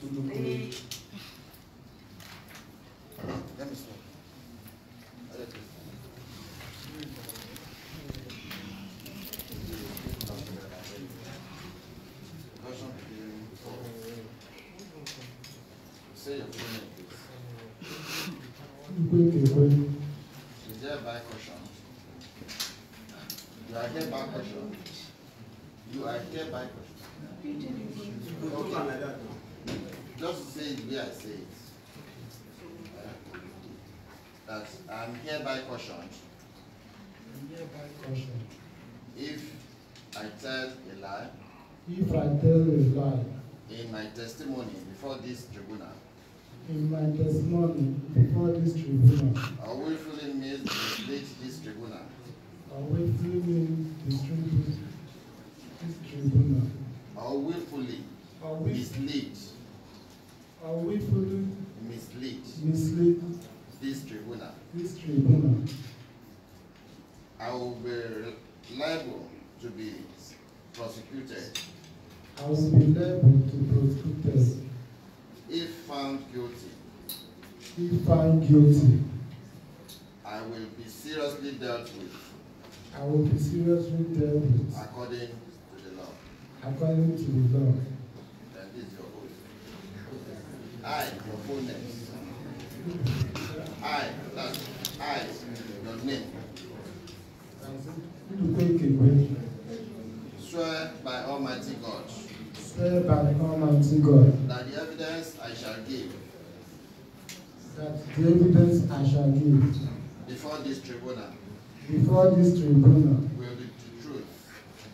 Let me stop. Say your full name, please. Is there a by question? You are here by question. You are here by question. Just say it the way I say it. That I'm hereby cautioned. If I tell a lie. If I tell a lie. In my testimony before this tribunal. In my testimony before this tribunal. I willfully mislead this tribunal. I willfully mislead this tribunal. I willfully mislead. I willfully mislead this tribunal. This tribunal. I will be liable to be prosecuted. I will be liable to prosecute if found guilty. If found guilty. I will be seriously dealt with. I will be seriously dealt with. According to the law. According to the law. Then this is your oath. I, your full name. I, your name. Swear by Almighty God. Swear by Almighty God. That the evidence I shall give. That the evidence I shall give. Before this tribunal. Before this tribunal. Will be the truth.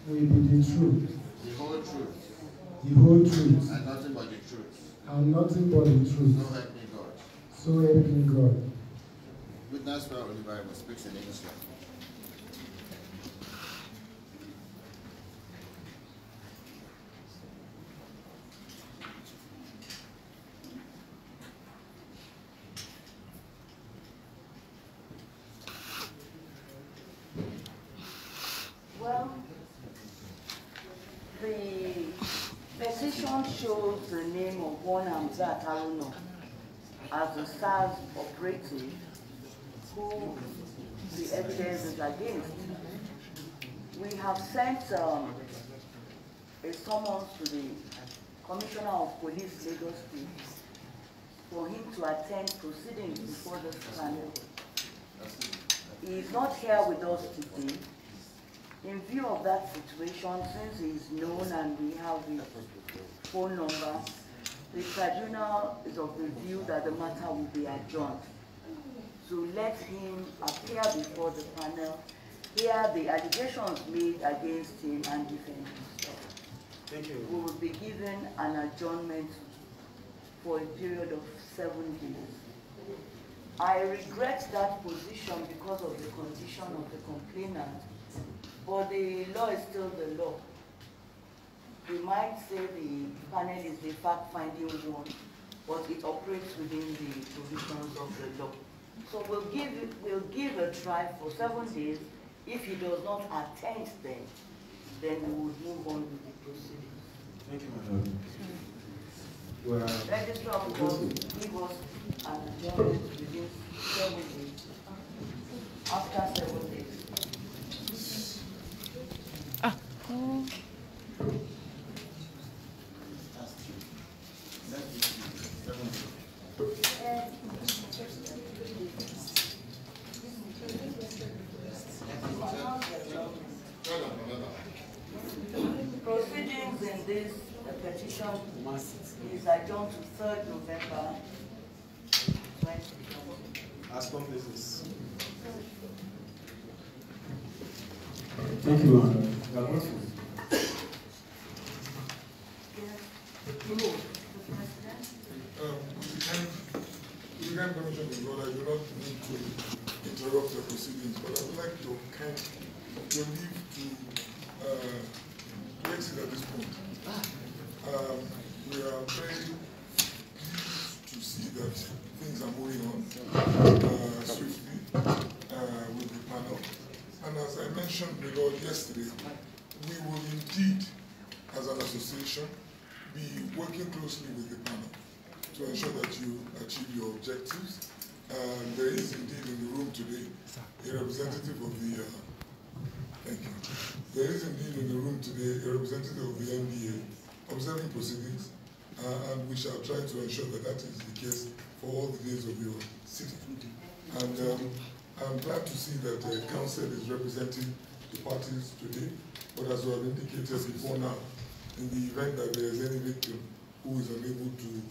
Will be the truth. The whole truth. The whole truth. And nothing but the truth. And nothing but the truth. So help me God. So help me God. Witness where Holy Bible speaks in English. Well, the petition shows the name of one Hamzat Haruna as the SARS operative who the evidence is against. We have sent a summons to the Commissioner of Police, Lagos State, for him to attend proceedings before this panel. He is not here with us today. In view of that situation, since he is known and we have his phone number, the tribunal is of the view that the matter will be adjourned. So let him appear before the panel, hear the allegations made against him and defend himself. Thank you. We will be given an adjournment for a period of 7 days. I regret that position because of the condition of the complainant, but the law is still the law. We might say the panel is the fact-finding one, but it operates within the provisions of the law. So we'll give a try for 7 days. If he does not attend then we will move on with the proceedings. Thank you, madam. Registrar will give us an adjournment within 7 days. After 7 days. Proceedings in this petition is adjourned to 3rd November 2020. As complex. Thank you, madam. The Grand Commission is God, I do not need to interrupt the proceedings, but I would like to kind of leave to exit at this point. We are very pleased to see that things are moving on swiftly with the panel. And as I mentioned the Lord yesterday, we will indeed, as an association, be working closely with the panel to ensure that you achieve your objectives. There is indeed in the room today a representative of the, thank you. There is indeed in the room today a representative of the NBA observing proceedings, and we shall try to ensure that that is the case for all the days of your sitting. And I'm glad to see that the council is representing the parties today, but as we have indicated before now, in the event that there is any victim who is unable to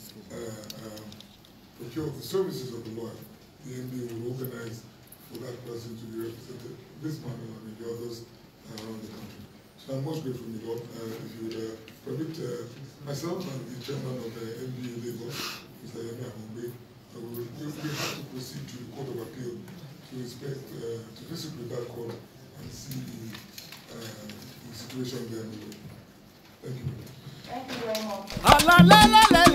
procure the services of the lawyer, the NBA will organize for that person to be represented, this panel and the others around the country. So I'm most grateful, my Lord, if you would permit myself and the chairman of the NBA Lagos, Mr. Yemi Akombe, we have to proceed to the Court of Appeal to visit with that court and see the situation there. Thank you. Thank you very much.